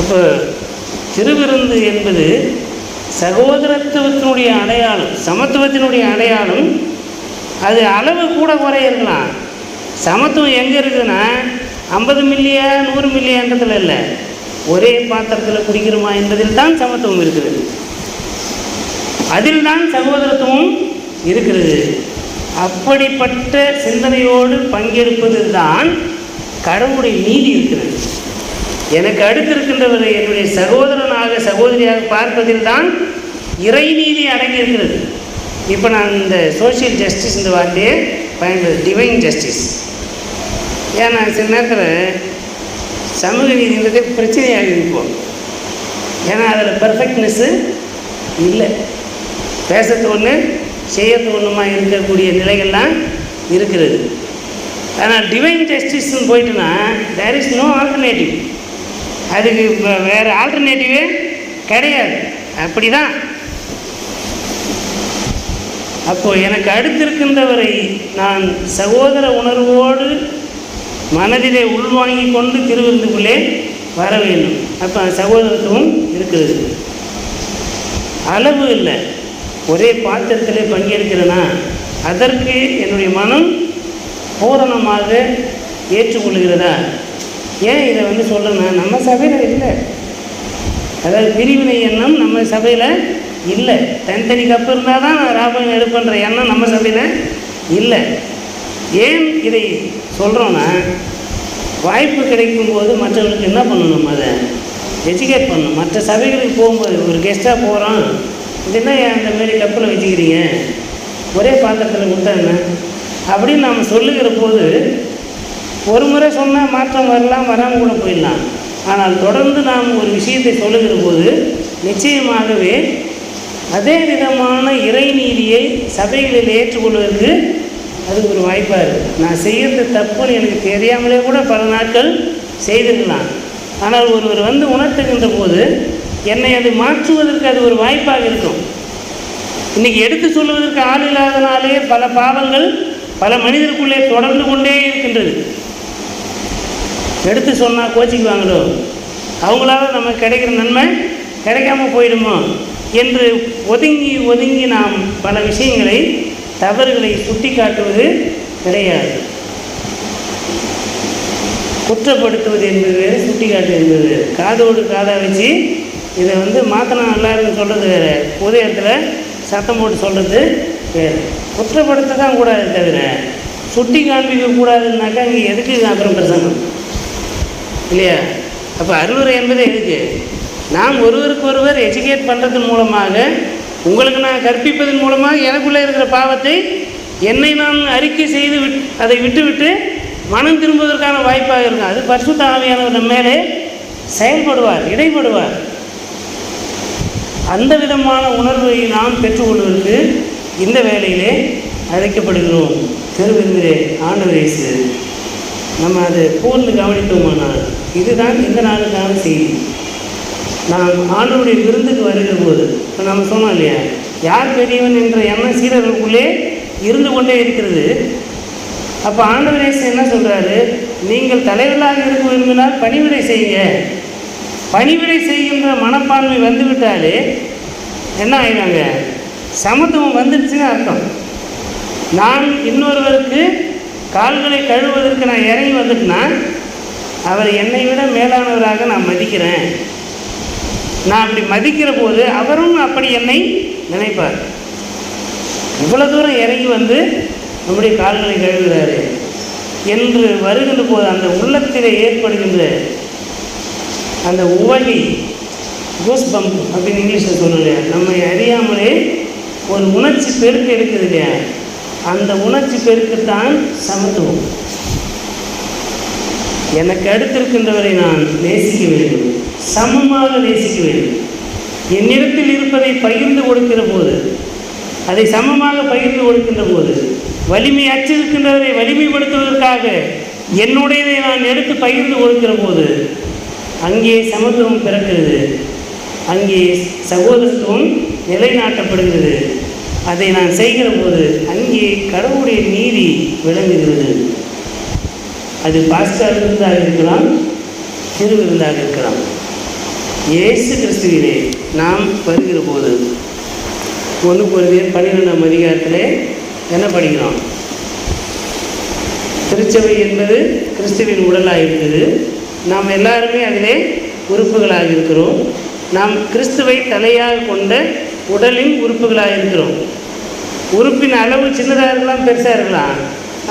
அப்போ திருவிருந்து என்பது சகோதரத்துவத்தினுடைய அடையாளம், சமத்துவத்தினுடைய அடையாளம். அது அளவு கூட குறைய இருக்கலாம். சமத்துவம் எங்கே இருக்குதுன்னா 50 மில்லியா 100 மில்லியான்றதில் இல்லை, ஒரே பாத்திரத்தில் குடிக்கிறோமா என்பதில் தான் சமத்துவம் இருக்கிறது. அதில் தான் சகோதரத்துவம் இருக்கிறது. அப்படிப்பட்ட சிந்தனையோடு பங்கெடுப்பது தான் கடவுளுடைய நீதி இருக்கிறது. எனக்கு அடுத்திருக்கின்றவரை என்னுடைய சகோதரனாக சகோதரியாக பார்ப்பதில் தான் இறை நீதி அடங்கியிருக்கிறது. இப்போ நான் இந்த சோஷியல் ஜஸ்டிஸ் இந்த வார்த்தையை பயன்படுது, டிவைன் ஜஸ்டிஸ். ஏன்னா சில நேரத்தில் சமூக நீதின்றதே பிரச்சனையாக இருப்போம். ஏன்னா அதில் பர்ஃபெக்ட்னஸ்ஸு இல்லை, பேசுறது ஒன்று செய்யறது ஒன்றுமா இருக்கக்கூடிய நிலைகள்லாம் இருக்கிறது. ஆனால் டிவைன் ஜஸ்டிஸ்ன்னு போயிட்டுன்னா தேர் இஸ் நோ ஆல்டர்னேட்டிவ். அதுக்கு வேறு ஆல்டர்னேட்டிவே கிடையாது. அப்படி தான். அப்போது எனக்கு அடுத்திருக்கின்றவரை நான் சகோதர உணர்வோடு மனதிலே உள்வாங்கி கொண்டு திருவிருந்துக்குள்ளே வர வேண்டும். அப்போ சகோதரத்துவம் இருக்கிறது. அளவு இல்லை, ஒரே பாத்திரத்தில் பங்கேற்கிறேன்னா அதற்கு என்னுடைய மனம் பூரணமாக ஏற்றுக்கொள்கிறதா? ஏன் இதை சொல்கிறேன்னா, நம்ம சபையில் இல்லை, அதாவது பிரிவினை எண்ணம் நம்ம சபையில் இல்லை. தனித்தனி கப்பு இருந்தால் தான் நான் ராபம் எடுப்புன்ற எண்ணம் நம்ம சபையில் இல்லை. ஏன் இதை சொல்கிறோன்னா, வாய்ப்பு கிடைக்கும்போது மற்றவர்களுக்கு என்ன பண்ணணும், அதை எஜுகேட் பண்ணணும். மற்ற சபைகளுக்கு போகும்போது ஒரு கெஸ்ட்டாக போகிறோம், இதுனா அந்த மாரி கப்பில் வச்சுக்கிறீங்க, ஒரே பாத்திரத்தில் கொடுத்தாங்க அப்படின்னு நாம் சொல்லுகிற போது, ஒரு முறை சொன்னால் மாற்றம் வரலாம், வராமல் கூட போயிடலாம். ஆனால் தொடர்ந்து நாம் ஒரு விஷயத்தை சொல்லுகிற போது நிச்சயமாகவே அதே விதமான இறைநீதியை சபைகளில் ஏற்றுக்கொள்வதற்கு அது ஒரு வாய்ப்பாக இருக்குது. நான் செய்கிறது தப்புன்னு எனக்கு தெரியாமலே கூட பல நாட்கள் செய்திருக்கலாம். ஆனால் ஒருவர் உணர்த்துகின்ற போது என்னை அது மாற்றுவதற்கு அது ஒரு வாய்ப்பாக இருக்கும். இன்றைக்கி எடுத்து சொல்லுவதற்கு ஆள் இல்லாதனாலே பல பாவங்கள் பல மனிதருக்குள்ளே தொடர்ந்து கொண்டே இருக்கின்றது. எடுத்து சொன்னால் கோச்சிக்குவாங்களோ, அவங்களால நமக்கு கிடைக்கிற நன்மை கிடைக்காம போயிடுமோ என்று ஒதுங்கி ஒதுங்கி நாம் பல விஷயங்களை, தவறுகளை சுட்டி காட்டுவது கிடையாது. குற்றப்படுத்துவது என்பது வேறு, சுட்டி காட்டுவது என்பது வேறு. காதோடு காதாக வச்சு இதை மாற்றினா நல்லா இருக்குன்னு சொல்கிறது வேறு, பொது இடத்துல சத்தம் போட்டு சொல்கிறது வேறு. குற்றப்படுத்த தான் கூடாது தவிர சுட்டி காண்பிக்கக்கூடாதுன்னாக்கா இங்கே எதுக்கு அப்புறம் பிரசங்கம் இல்லையா? அப்போ அறிவுரை என்பது எதுக்கு? நாம் ஒருவருக்கு ஒருவர் எஜுகேட் பண்ணுறதன் மூலமாக, உங்களுக்கு நான் கற்பிப்பதன் மூலமாக எனக்குள்ளே இருக்கிற பாவத்தை என்னை நான் அறிக்கை செய்து அதை விட்டுவிட்டு மனம் திரும்புவதற்கான வாய்ப்பாக இருக்கும். அது பரிசுத்த ஆவியானவர் நம்ம மேலே செயல்படுவார், இடைப்படுவார். அந்த விதமான உணர்வை நாம் பெற்றுக்கொள்வதற்கு இந்த வேளையிலே அழைக்கப்படுகிறோம். திருவிருந்திலே ஆண்டவர் இயேசு நம்ம அதை கூர்ந்து கவனித்தோமானால் இதுதான் இந்த நாளுக்கான செய்தி. நாம் ஆண்டவருடைய விருந்துக்கு வருகிற போது இப்போ நம்ம சொன்னோம் இல்லையா, யார் பெரியவன் என்ற எண்ணம் சீடர்களுக்குள்ளே இருந்து கொண்டே இருக்கிறது. அப்போ ஆண்டவர் இயேசு என்ன சொல்கிறாரு, நீங்கள் தலைவர்களாக இருக்க விரும்பினால் பணிவிடை செய்யுங்க. பணிவிடை செய்கின்ற மனப்பான்மை வந்துவிட்டாலே என்ன ஆகிடுவாங்க, சமத்துவம் வந்துடுச்சுன்னு அர்த்தம். நான் இன்னொருவருக்கு கால்களை கழுவுவதற்கு நான் இறங்கி வந்துட்டுனா அவர் என்னை விட மேலானவராக நான் மதிக்கிறேன். நான் அப்படி மதிக்கிற போது அவரும் அப்படி என்னை நினைப்பார். இவ்வளோ தூரம் இறங்கி நம்முடைய கால்களை கழுவுகிறாரு என்று வருகின்ற போது அந்த உள்ளத்திலே ஏற்படுகின்ற அந்த உவகை, கோஸ் பம்ப் அப்படின்னு இங்கிலீஷில் சொல்லுங்க, நம்மை அறியாமலே ஒரு உணர்ச்சி பெருக்கு எடுக்குது இல்லையா, அந்த உணர்ச்சி பெருக்குத்தான் சமத்துவம். எனக்கு அடுத்திருக்கின்றவரை நான் நேசிக்க வேண்டும், சமமாக நேசிக்க வேண்டும். என்னிடத்தில் இருப்பதை பகிர்ந்து கொடுக்கிற போது, அதை சமமாக பகிர்ந்து கொடுக்கின்ற போது, வலிமை அச்சிருக்கின்றவரை வலிமைப்படுத்துவதற்காக என்னுடையதை நான் எடுத்து பகிர்ந்து கொடுக்கிற போது அங்கே சமத்துவம் பிறக்கிறது, அங்கே சகோதரத்துவம் நிலைநாட்டப்படுகிறது. அதை நான் செய்கிற போது அங்கே கடவுளுடைய நீதி விளங்குகிறது. அது பாஸ்கா விருந்தாக இருக்கலாம், திருவிருந்தாக இருக்கலாம். இயேசு கிறிஸ்துவிலே நாம் வருகிற போது 1 Corinthians 12ஆம் அதிகாரத்திலே என்ன படிக்கிறோம்? திருச்சபை என்பது கிறிஸ்துவின் உடலாக இருக்குது. நாம் எல்லாருமே அதிலே உறுப்புகளாக இருக்கிறோம். நாம் கிறிஸ்துவை தலையாக கொண்ட உடலின் உறுப்புகளாக இருக்கிறோம். உறுப்பின் அளவு சின்னதாக இருக்கலாம், பெருசாக இருக்கலாம்.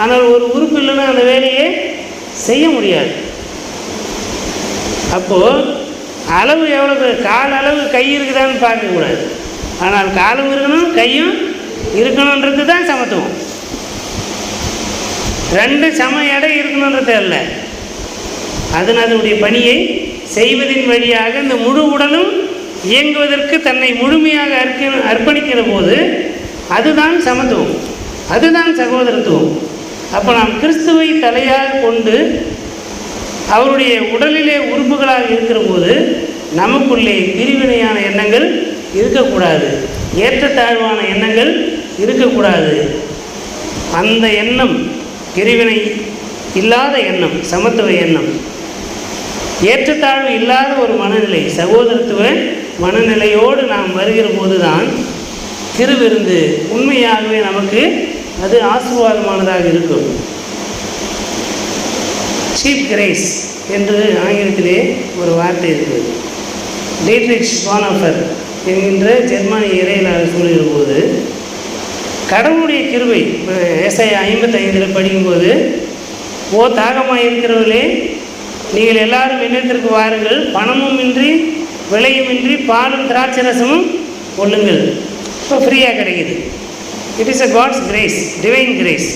ஆனால் ஒரு உறுப்பு இல்லைன்னா அந்த வேலையை செய்ய முடியாது. அப்போது அளவு எவ்வளோ, கால் அளவு கை இருக்குதான்னு பார்க்கக்கூடாது. ஆனால் காலும் இருக்கணும், கையும் இருக்கணுன்றது தான் சமத்துவம். 2 சம எடை இருக்கணுன்றது அல்ல. அதனுடைய பணியை செய்வதின் வழியாக இந்த முழு உடலும் இயங்குவதற்கு தன்னை முழுமையாக அர்ப்பணிக்கிற போது அதுதான் சமத்துவம், அதுதான் சகோதரத்துவம். அப்போ நாம் கிறிஸ்துவை தலையாக கொண்டு அவருடைய உடலிலே உறுப்புகளாக இருக்கிற போது நமக்குள்ளே பிரிவினையான எண்ணங்கள் இருக்கக்கூடாது, ஏற்றத்தாழ்வான எண்ணங்கள் இருக்கக்கூடாது. அந்த எண்ணம் பிரிவினை இல்லாத எண்ணம், சமத்துவ எண்ணம், ஏற்றத்தாழ்வு இல்லாத ஒரு மனநிலை, சகோதரத்துவ மனநிலையோடு நாம் வருகிற போது தான் திருவிருந்து உண்மையாகவே நமக்கு அது ஆசீர்வாதமானதாக இருக்கும். சீப் கிரேஸ் என்று ஆங்கிலத்திலே ஒரு வார்த்தை இருக்குது. டீட்ரிச் பானாஃபர் என்கின்ற ஜெர்மானிய இறையியலாளர் சொல்கிற போது, கடவுளுடைய கிருபை ஏசாயா 55 படிக்கும்போது, ஓ தாகமாக இருக்கிறவர்களே, நீங்கள் எல்லாரும் என்னத்திற்கு வாருங்கள், பணமும் இன்றி விலையுமின்றி பாலும் திராட்சை ரசமும் கொள்ளுங்கள். இப்போ ஃப்ரீயாக கிடைக்குது. It is a God's grace, divine grace.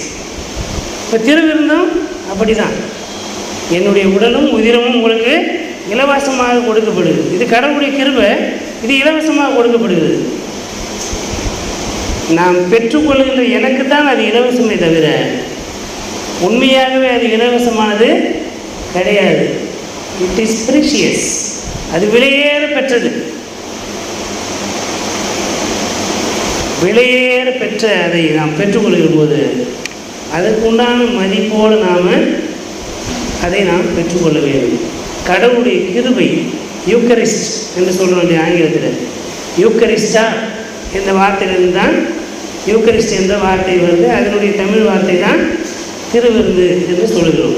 இப்போ திருவிருந்தும் அப்படி தான். என்னுடைய உடலும் உதிரமும் உங்களுக்கு இலவசமாக கொடுக்கப்படுது. இது கடவுளுடைய கிருபை, இது இலவசமாக கொடுக்கப்படுகிறது. நாம் பெற்றுக்கொள்கின்ற எனக்கு தான் அது இலவசமே தவிர உண்மையாகவே அது இலவசமானது கிடையாது. இட் இஸ் ப்ரீஷியஸ், அது விலையேற பெற்றது. விலையேற பெற்ற அதை நாம் பெற்றுக்கொள்கிற போது அதற்கு உண்டான மதிப்போடு அதை நாம் பெற்றுக்கொள்ள வேண்டும். கடவுளுடைய கிருபை, யூக்கரிஸ்ட் என்று சொல்ல வேண்டிய ஆங்கிலத்தில், யூக்கரிஸ்டா என்ற வார்த்தையிலிருந்து தான் யூக்கரிஸ்ட் என்ற வார்த்தை வருது. அதனுடைய தமிழ் வார்த்தை தான் திருவிருந்து என்று சொல்கிறோம்.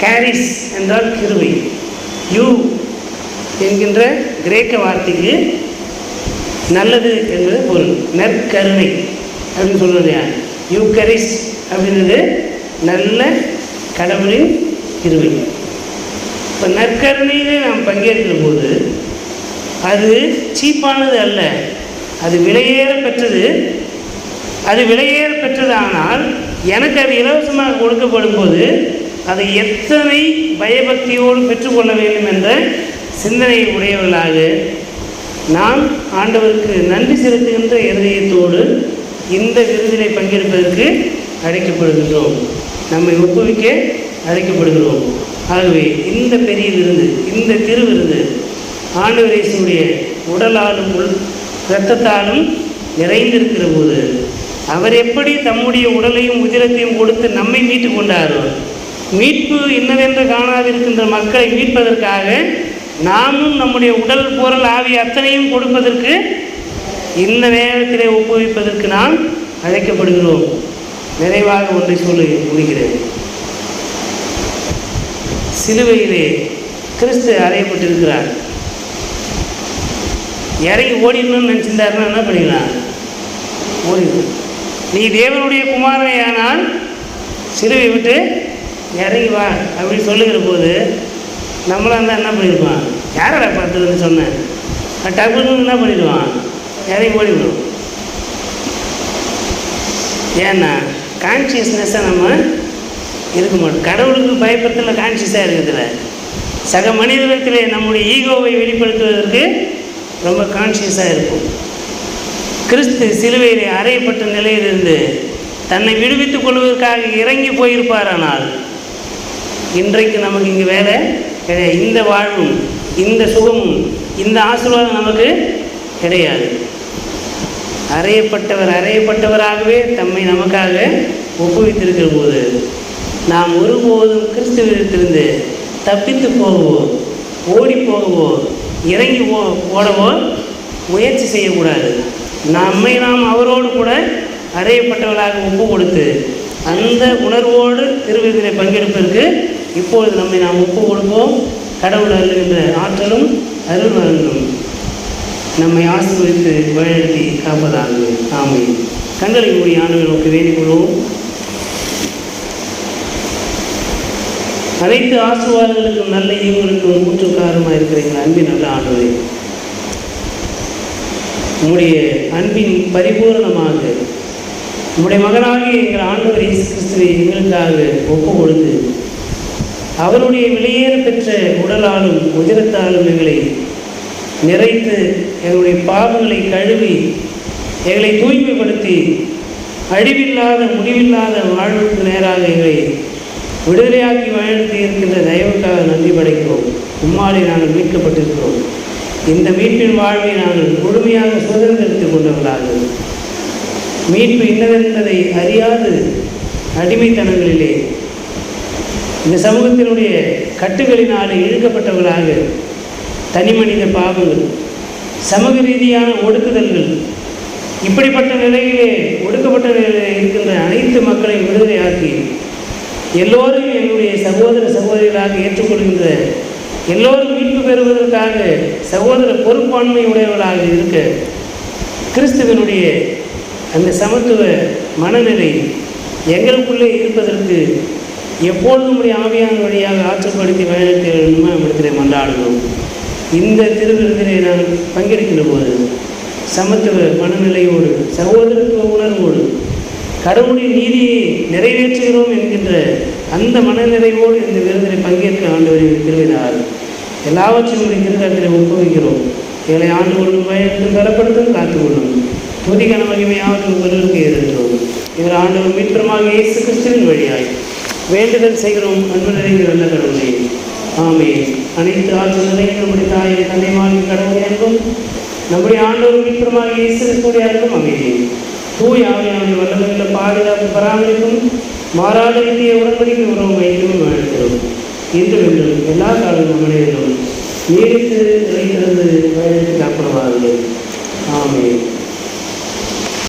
கேரிஸ் என்றால் கிருபை. யூ என்கின்ற கிரேக்க வார்த்தைக்கு நல்லது என்பது பொருள். நற்கருணை அப்படின்னு சொல்கிறது யார்? யூக்கரிஸ்ட் அப்படின்றது நல்ல கடவுளின் கிருபை. இப்போ நற்கருணையிலே நாம் பங்கேற்கிற போது அது சீப்பானது அல்ல, அது விலையேற பெற்றது. அது விலையேற பெற்றது. ஆனால் எனக்கு அது இலவசமாக கொடுக்கப்படும் போது அதை எத்தனை பயபக்தியோடு பெற்றுக்கொள்ள வேண்டும் என்ற சிந்தனை உடையவர்களாக நாம் ஆண்டவருக்கு நன்றி செலுத்துகின்ற இருதயத்தோடு இந்த விருதினை பங்கெடுப்பதற்கு அழைக்கப்படுகின்றோம். நம்மை ஒப்புவிக்க அழைக்கப்படுகிறோம். ஆகவே இந்த பெரிய விருது, இந்த திருவிருது ஆண்டவர் இயேசுவுடைய உடலாலும் இரத்தத்தாலும் நிறைந்திருக்கிற போது அவர் எப்படி தம்முடைய உடலையும் உதிரத்தையும் கொடுத்து நம்மை மீட்டு கொண்டாரோ, மீட்பு இன்னதென்று காணாதிருக்கின்ற மக்களை மீட்பதற்காக நாமும் நம்முடைய உடல் பொருள் ஆவி அத்தனையும் கொடுப்பதற்கு இந்த நேரத்திலே ஒப்புவிப்பதற்கு நாம் அழைக்கப்படுகிறோம். நிறைவாக ஒன்றை சொல்லி முடிக்கிறேன். சிலுவையிலே கிறிஸ்து அறையப்பட்டிருக்கிறார். இறங்கி ஓடிடணும்னு நினச்சிருந்தாருன்னா என்ன பண்ணிக்கலாம்? ஓடிடும். நீ தேவனுடைய குமாரனையானால் சிலுவை விட்டு இறங்கி வா அப்படின்னு சொல்லுகிற போது நம்மளாக இருந்தால் என்ன பண்ணியிருப்பான்? யாரடா பார்த்துன்னு சொன்னேன், டக்குன்னு என்ன பண்ணிடுவான்? இறங்கி ஓடிவிடும். ஏன்னா கான்சியஸ்னஸ்ஸாக நம்ம இருக்க மாட்டோம். கடவுளுக்கு பயப்படுத்தல கான்சியஸாக இருக்கிறதுல, சக மனிதத்திலே நம்முடைய ஈகோவை வெளிப்படுத்துவதற்கு ரொம்ப கான்சியஸாக இருக்கும். கிறிஸ்து சிலுவையிலே அறையப்பட்ட நிலையிலிருந்து தன்னை விடுவித்துக் கொள்வதற்காக இறங்கி போயிருப்பாரானால் இன்றைக்கு நமக்கு இங்கே வேலை கிடையாது. இந்த வாழ்வும் இந்த சுகமும் இந்த ஆசீர்வாதம் நமக்கு கிடையாது. அறையப்பட்டவராகவே தம்மை நமக்காக ஒப்புவித்திருக்கிற போது நாம் ஒருபோதும் கிறிஸ்துவிடத்திலிருந்து தப்பித்து போகவோ ஓடி போகவோ இறங்கி ஓடவோ முயற்சி செய்யக்கூடாது. நாம் அவரோடு கூட அறையப்பட்டவர்களாக ஒப்பு கொடுத்து அந்த உணர்வோடு திருவிருந்திலே பங்கெடுப்பதற்கு இப்பொழுது நம்மை நாம் ஒப்பு கொடுப்போம். கடவுள் அருள்கின்ற ஆற்றலும் அருள் வழங்கும் நம்மை ஆசீர்வதித்து வழிநடத்தி காப்பதாக. ஆமென். கண்களை மூடி ஆண்டவரை நோக்கி வேண்டிக் கொள்வோம். அனைத்து ஆசீர்வாதங்களுக்கும் நல்ல ஈவுகளுக்கும் மூன்று காரணமாக இருக்கிற எங்கள் அன்பின் நல்ல ஆண்டவரே, உம்முடைய அன்பின் பரிபூர்ணமாக உம்முடைய மகனாகிய எங்கள் ஆண்டவர் இயேசு கிறிஸ்துவை எங்களுக்காக ஒப்பு கொடுத்து அவருடைய வெளியேற பெற்ற உடலாலும் உதிரத்தாலும் எங்களை நிறைத்து எங்களுடைய பாவங்களை கழுவி எங்களை தூய்மைப்படுத்தி அழிவில்லாத முடிவில்லாத வாழ்வுக்கு நேராக எங்களை விடுதலையாக்கி வழிநடத்தி இருக்கின்ற தயவுக்காக நன்றி படைக்கிறோம். உம்மாலே நாங்கள் மீட்கப்பட்டிருக்கிறோம். இந்த மீட்பின் வாழ்வை நாங்கள் முழுமையாக சுதந்திரத்துக் கொண்டவர்களாக மீட்பு இன்னதென்பதை அறியாது அடிமைத்தனங்களிலே இந்த சமூகத்தினுடைய கட்டுகளினால் இழுக்கப்பட்டவர்களாக தனிமனித பாவங்கள், சமூக ரீதியான ஒடுக்குதல்கள், இப்படிப்பட்ட நிலையிலே ஒடுக்கப்பட்ட நிலையில் இருக்கின்ற அனைத்து மக்களையும் விடுதலையாக்கி எல்லோரும் என்னுடைய சகோதர சகோதரிகளாக ஏற்றுக்கொள்கின்ற, எல்லோரும் மீட்பு பெறுவதற்காக சகோதர பொறுப்பாண்மை உடையவர்களாக இருக்க கிறிஸ்துவனுடைய அந்த சமத்துவ மனநிலை எங்களுக்குள்ளே இருப்பதற்கு எப்பொழுதும் ஆவியான வழியாக ஆற்றுப்படுத்தி பயணத்தை இடத்திலே மன்றாடுகிறோம். இந்த திருவிருந்திலே நான் பங்கேற்கின்ற போது சமத்துவ மனநிலையோடு, சகோதரத்துவ உணர்வோடு, கடவுளின் நீதியை நிறைவேற்றுகிறோம் என்கின்ற அந்த மனநிறைவோடு இந்த விருந்தினை பங்கேற்க ஆண்டவரின் திருவிழார் எல்லாவற்றையும் திருக்கத்திலே ஒப்புவிக்கிறோம். எங்களை ஆண்டு கொள்ளும் பயணத்தில் பலப்படுத்தும் காத்துக்கொள்ளும் துதிகன மகிமையாக உங்களுக்கு ஏறுகிறோம். இவர் ஆண்டவர் மீட்புறமாக இயேசு கிறிஸ்துவின் வழியாய் வேண்டுதல் செய்கிறோம். அன்பு நிறைந்த நல்ல கடவுளே, ஆமே. அனைத்து ஆற்றல் நிறைந்த நம்முடைய தாயை தந்தைமாகி கடவுளை அன்பும் நம்முடைய ஆண்டவர் மீட்புறமாக இயேசு கிறிஸ்துடைய அன்பும் அமைதி தூய் ஆவியானுடைய வல்லமையுள்ள பாதுகாப்பு பராமரிப்பும் மாறாத இந்திய உடன்படிக்கை உறவு வைக்கவும் வாழ்கிறோம். இன்று வென்றும் எல்லா காலமும் மனிதர்களும் நீடித்து நிலைத்திருந்து வழிநடத்தி காப்பனவார்கள். ஆமே.